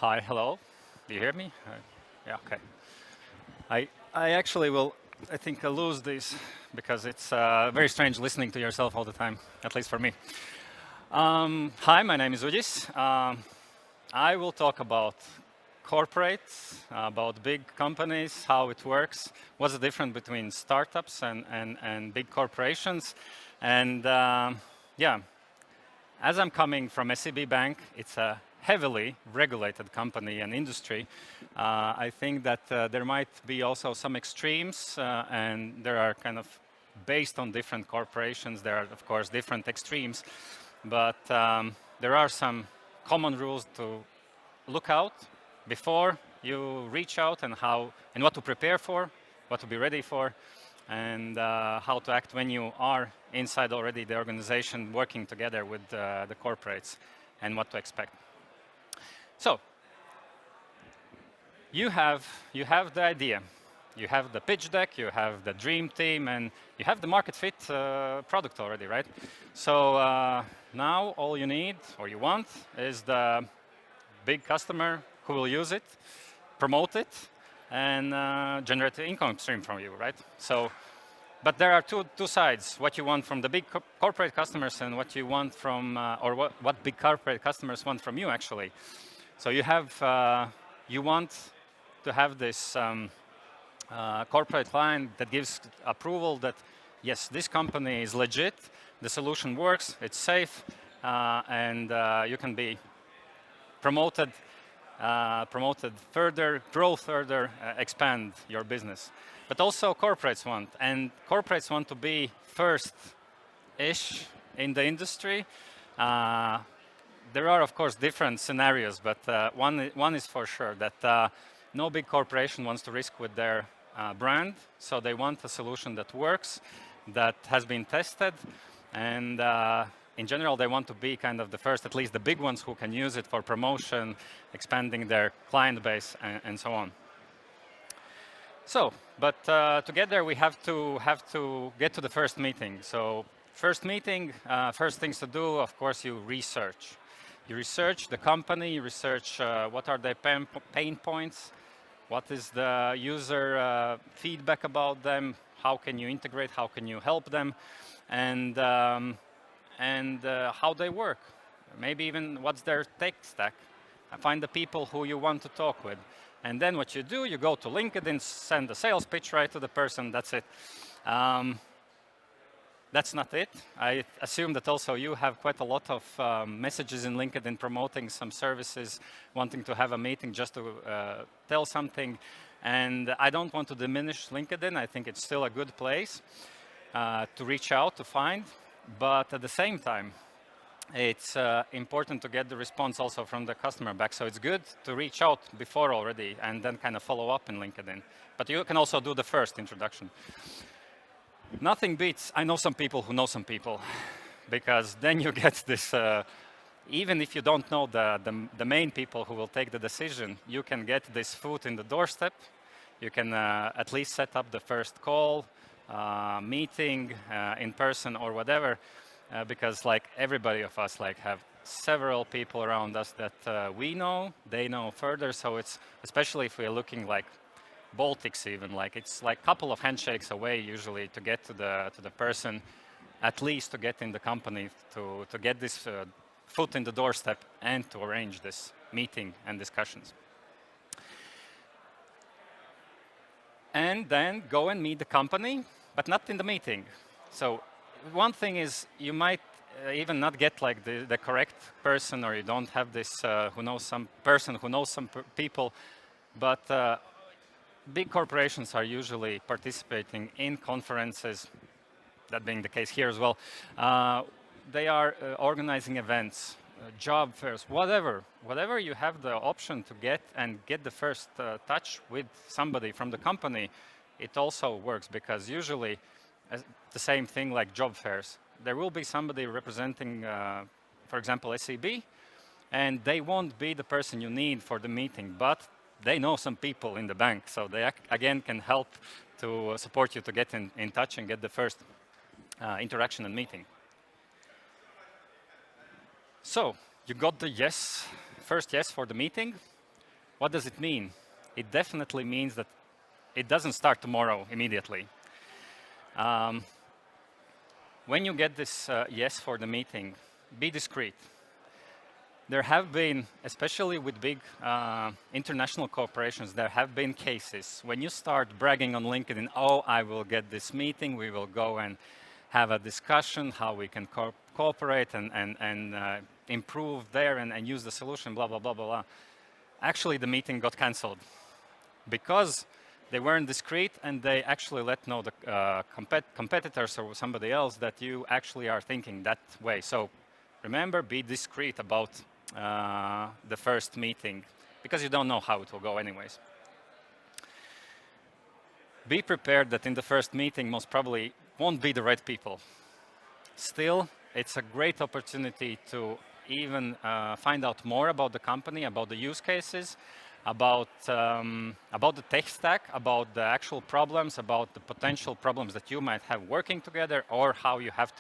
Hi, hello. Do you hear me? Yeah, okay. I actually will, I think, lose this because it's very strange listening to yourself all the time, at least for me. Hi, my name is Uģis. I will talk about corporates, about big companies, how it works, what's the difference between startups and big corporations. And yeah, as I'm coming from SEB Bank, it's a heavily regulated company and industry. I think that there might be also some extremes, and there are kind of based on different corporations. There are, of course, different extremes, but there are some common rules to look out before you reach out and what to prepare for, what to be ready for, and how to act when you are inside already the organization working together with the corporates and what to expect. So you have the idea, you have the pitch deck, you have the dream team, and you have the market fit product already, right? So now all you need or you want is the big customer who will use it, promote it, and generate an income stream from you, right? So, but there are two sides: what you want from the big corporate customers and what you want from, or what big corporate customers want from you, actually. So you have, you want to have this corporate client that gives approval that yes, this company is legit, the solution works, it's safe, and you can be promoted further, grow further, expand your business. But also corporates want to be first-ish in the industry. There are, of course, different scenarios, but one is for sure that no big corporation wants to risk with their brand, so they want a solution that works, that has been tested, and in general, they want to be kind of the first, at least the big ones who can use it for promotion, expanding their client base, and so on. So, but together we have to get to the first meeting. So, first meeting, first things to do, of course, you research. You research the company, you research what are their pain points, what is the user feedback about them, how can you integrate, how can you help them, and how they work. Maybe even what's their tech stack. Find the people who you want to talk with. And then what you do, you go to LinkedIn, send a sales pitch right to the person, that's it. That's not it. I assume that also you have quite a lot of messages in LinkedIn promoting some services, wanting to have a meeting just to tell something. And I don't want to diminish LinkedIn. I think it's still a good place to reach out, to find. But at the same time, it's important to get the response also from the customer back. So it's good to reach out before already and then kind of follow up in LinkedIn. But you can also do the first introduction. Nothing beats, I know some people who know some people, because then you get this, even if you don't know the main people who will take the decision, you can get this foot in the doorstep. You can at least set up the first call, meeting in person or whatever, because like everybody of us like have several people around us that we know, they know further. So it's, especially if we're looking like Baltics even, like it's like a couple of handshakes away usually to get to the person, at least to get in the company, to get this foot in the doorstep and to arrange this meeting and discussions. And then go and meet the company, but not in the meeting. So one thing is you might even not get like the correct person, or you don't have this who knows some person who knows some people, but big corporations are usually participating in conferences, that being the case here as well. They are organizing events, job fairs, whatever you have the option to get the first touch with somebody from the company, it also works, because usually the same thing like job fairs. There will be somebody representing, for example, SEB, and they won't be the person you need for the meeting, but they know some people in the bank, so they again can help to support you to get in touch and get the first interaction and meeting. So you got the yes, first yes for the meeting. What does it mean? It definitely means that it doesn't start tomorrow immediately. When you get this yes for the meeting, be discreet. There have been, especially with big international corporations, there have been cases when you start bragging on LinkedIn, oh, I will get this meeting, we will go and have a discussion, how we can cooperate and improve there and use the solution, blah, blah, blah, blah, blah. Actually, the meeting got canceled because they weren't discreet and they actually let know the competitors or somebody else that you actually are thinking that way. So remember, be discreet about the first meeting because you don't know how it will go anyways. Be prepared that in the first meeting most probably won't be the right people. Still, it's a great opportunity to even find out more about the company, about the use cases, about the tech stack, about the actual problems, about the potential problems that you might have working together, or how you have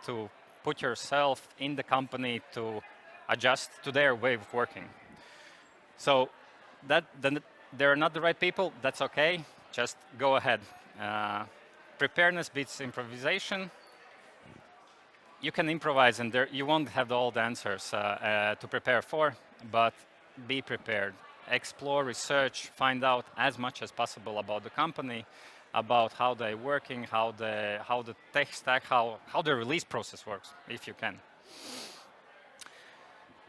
to put yourself in the company to adjust to their way of working. So then they're not the right people, that's okay, just go ahead. Preparedness beats improvisation. You can improvise and you won't have all the answers to prepare for, but be prepared. Explore, research, find out as much as possible about the company, about how they're working, how the tech stack, how the release process works, if you can.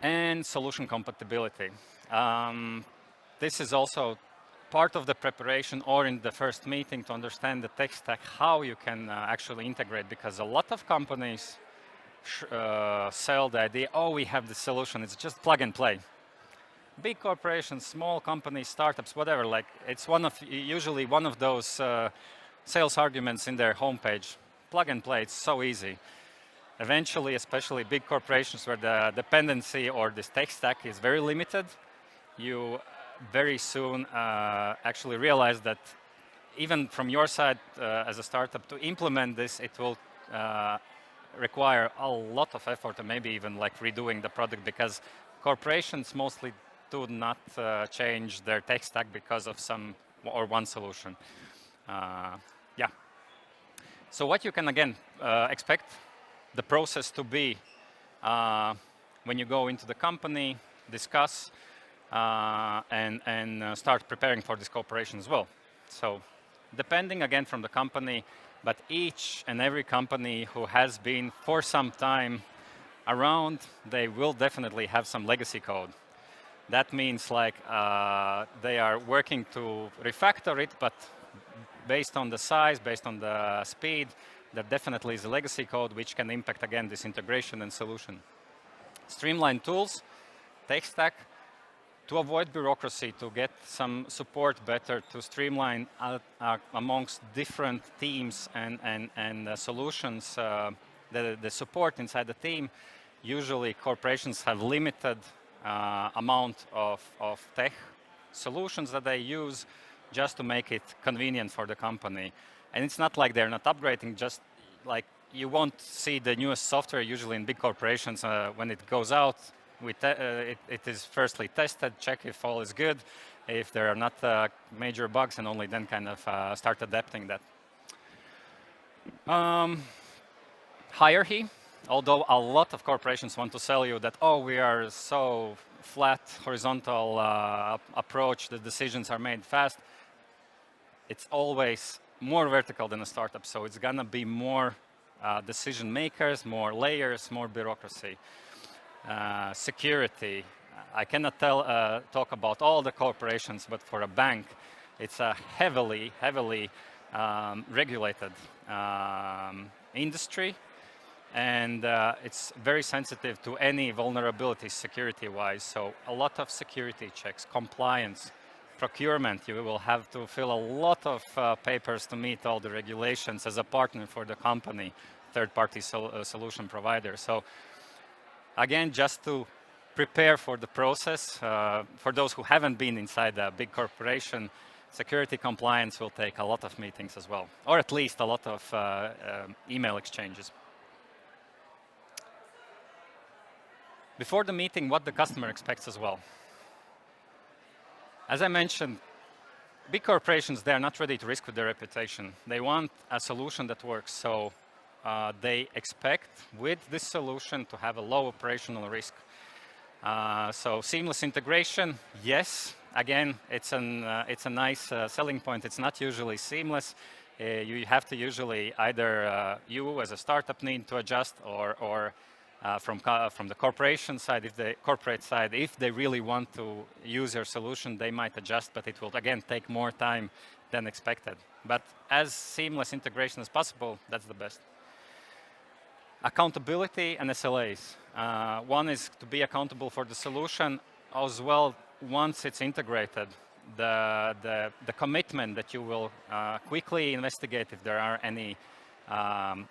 And solution compatibility. This is also part of the preparation or in the first meeting to understand the tech stack, how you can actually integrate, because a lot of companies sell the idea, oh, we have the solution, it's just plug and play. Big corporations, small companies, startups, whatever, like it's usually one of those sales arguments in their homepage. Plug and play, it's so easy. Eventually, especially big corporations where the dependency or this tech stack is very limited, you very soon actually realize that even from your side as a startup to implement this, it will require a lot of effort and maybe even like redoing the product, because corporations mostly do not change their tech stack because of one solution. Yeah. So what you can again expect the process to be when you go into the company, discuss, and start preparing for this cooperation as well. So depending again from the company, but each and every company who has been for some time around, they will definitely have some legacy code. That means like they are working to refactor it, but based on the size, based on the speed, there definitely is a legacy code which can impact again this integration and solution. Streamline tools, tech stack, to avoid bureaucracy, to get some support better, to streamline amongst different teams and solutions, the support inside the team. Usually corporations have limited amount of tech solutions that they use just to make it convenient for the company. And it's not like they're not upgrading, just like you won't see the newest software usually in big corporations when it goes out. It is firstly tested, check if all is good, if there are not major bugs, and only then kind of start adapting that. Hierarchy, although a lot of corporations want to sell you that, oh, we are so flat, horizontal approach, the decisions are made fast, it's always more vertical than a startup, so it's gonna be more decision makers, more layers, more bureaucracy. Security. I cannot talk about all the corporations, but for a bank, it's a heavily regulated industry, and it's very sensitive to any vulnerabilities security-wise. So a lot of security checks, compliance, procurement. You will have to fill a lot of papers to meet all the regulations as a partner for the company, third-party solution provider. So again, just to prepare for the process, for those who haven't been inside a big corporation, security compliance will take a lot of meetings as well, or at least a lot of email exchanges. Before the meeting, what the customer expects as well. As I mentioned, big corporations, they are not ready to risk with their reputation. They want a solution that works. So they expect with this solution to have a low operational risk. So seamless integration, yes. Again, it's a nice selling point. It's not usually seamless. You have to usually either you as a startup need to adjust, or from the corporation side, if they really want to use your solution, they might adjust, but it will again take more time than expected. But as seamless integration as possible, that's the best. Accountability and SLAs. One is to be accountable for the solution as well. Once it's integrated, the commitment that you will quickly investigate if there are any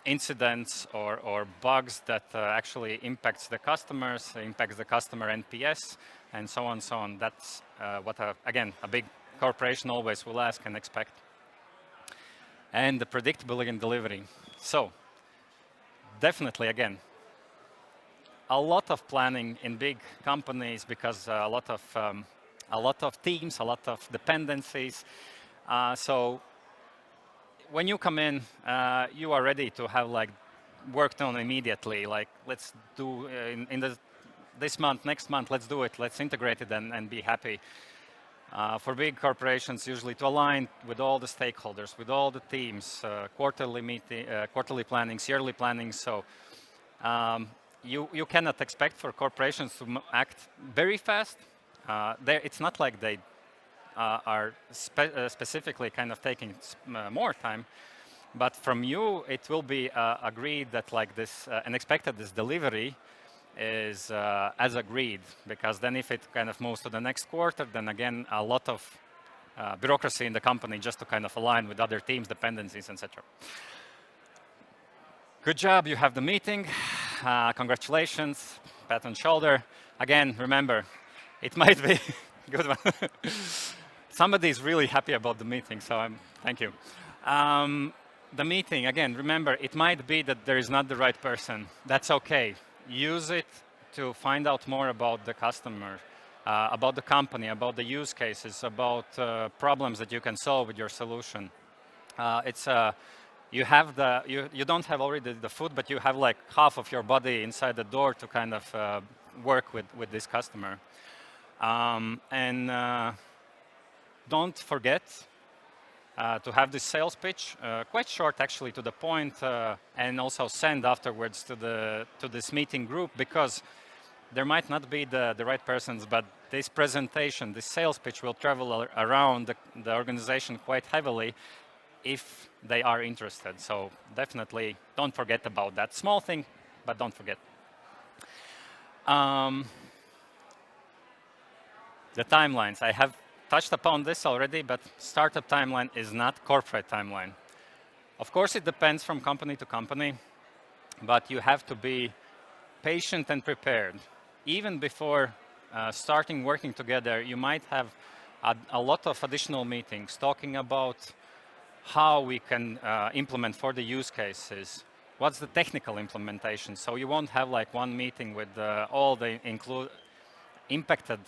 incidents or bugs that actually impacts the customers, impacts the customer NPS, and so on, so on. That's what, again, a big corporation always will ask and expect. And the predictability in delivery. So, definitely, again, a lot of planning in big companies because a lot of teams, a lot of dependencies. So when you come in, you are ready to have like worked on immediately. Like let's do this month, next month, let's do it. Let's integrate it and be happy. For big corporations, usually to align with all the stakeholders, with all the teams, quarterly plannings, yearly plannings. So you cannot expect for corporations to act very fast. It's not like they are specifically kind of taking more time, but from you it will be agreed that like this and expected this delivery is as agreed, because then if it kind of moves to the next quarter, then again a lot of bureaucracy in the company just to kind of align with other teams, dependencies, etc. Good job, you have the meeting. Congratulations, pat on shoulder. Again, remember, it might be good one. Somebody is really happy about the meeting, so thank you. The meeting, again, remember, it might be that there is not the right person. That's okay. Use it to find out more about the customer, about the company, about the use cases, about problems that you can solve with your solution. You don't have already the foot, but you have like half of your body inside the door to kind of work with this customer. Don't forget to have this sales pitch, quite short actually, to the point, and also send afterwards to this meeting group, because there might not be the right persons, but this presentation, this sales pitch will travel around the organization quite heavily if they are interested. So definitely don't forget about that. Small thing, but don't forget. The timelines. I have touched upon this already, but startup timeline is not corporate timeline. Of course, it depends from company to company, but you have to be patient and prepared. Even before starting working together, you might have a lot of additional meetings talking about how we can implement for the use cases. What's the technical implementation? So you won't have like one meeting with all the impacted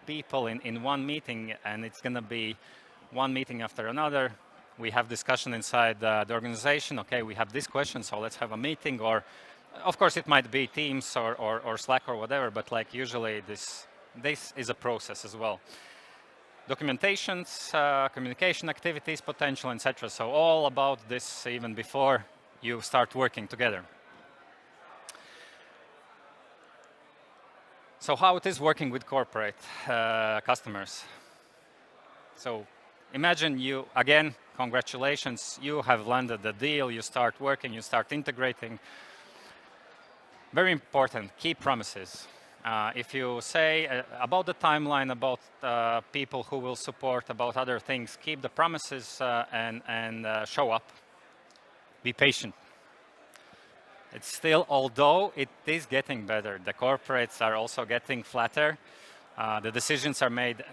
people in one meeting, and it's going to be one meeting after another. We have discussion inside the organization. Okay, we have this question, so let's have a meeting. Or, of course, it might be Teams or Slack or whatever, but like usually this is a process as well. Documentations, communication activities, potential, etc. So all about this even before you start working together. So how it is working with corporate customers. So imagine you, again, congratulations, you have landed the deal, you start working, you start integrating. Very important, keep promises. If you say about the timeline, about people who will support, about other things, keep the promises and show up. Be patient. It's still, although it is getting better, the corporates are also getting flatter. The decisions are made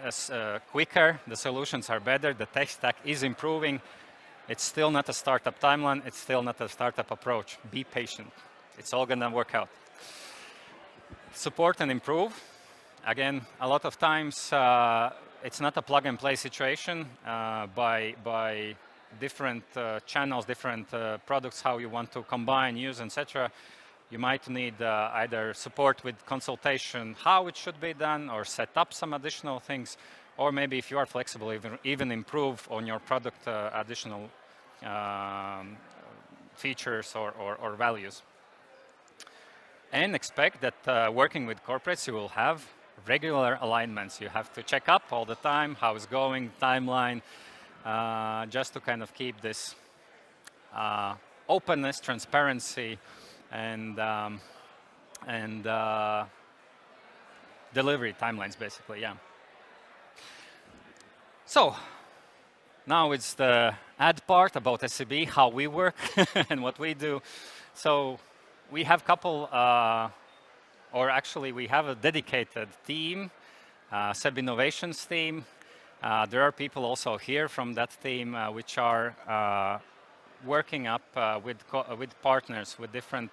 quicker, the solutions are better, the tech stack is improving. It's still not a startup timeline, it's still not a startup approach. Be patient. It's all going to work out. Support and improve. Again, a lot of times it's not a plug-and-play situation by different channels, different products, how you want to combine, use, etc. You might need either support with consultation, how it should be done, or set up some additional things, or maybe if you are flexible, even improve on your product additional features or values. And expect that working with corporates, you will have regular alignments. You have to check up all the time, how it's going, timeline, just to kind of keep this openness, transparency, and delivery timelines, basically, yeah. So now it's the ad part about SEB, how we work and what we do. So we have couple, or actually we have a dedicated team, SEB Innovations team. There are people also here from that team which are working up with partners, with different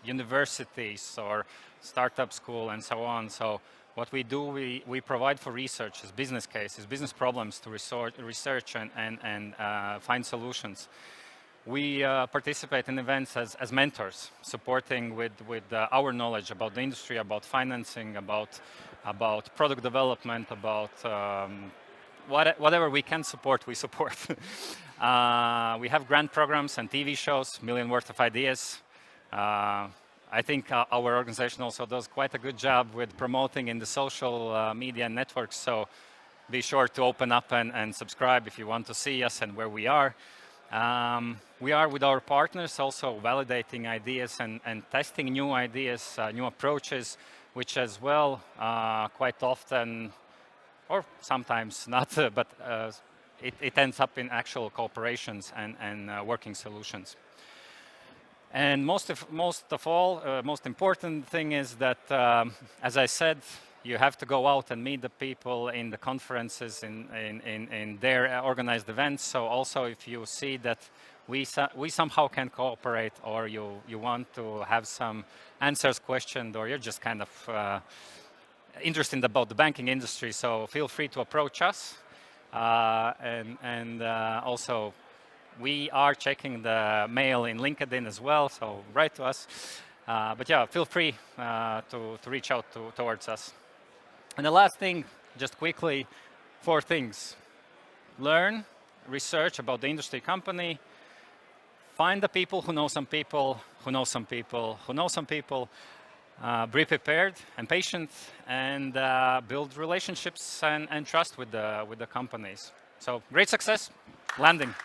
universities or startup school and so on. So what we do, we provide for research, as business cases, business problems to research and find solutions. We participate in events as mentors, supporting with our knowledge about the industry, about financing, about product development, about whatever we can support, we support. We have grant programs and TV shows, million worth of ideas. I think our organization also does quite a good job with promoting in the social media networks, so be sure to open up and subscribe if you want to see us and where we are. We are with our partners also validating ideas and testing new ideas, new approaches, which as well quite often, or sometimes not, but it ends up in actual cooperations and working solutions. And most important thing is that, as I said, you have to go out and meet the people in the conferences, in their organized events. So also if you see that we somehow can cooperate, or you want to have some answers questioned, or you're just kind of interested about the banking industry, so feel free to approach us. Also, we are checking the mail in LinkedIn as well, so write to us. But yeah, feel free to reach out towards us. And the last thing, just quickly, 4 things. Learn, research about the industry company, find the people who know some people, who know some people, who know some people, be prepared and patient, and build relationships and trust with the companies. So great success, landing.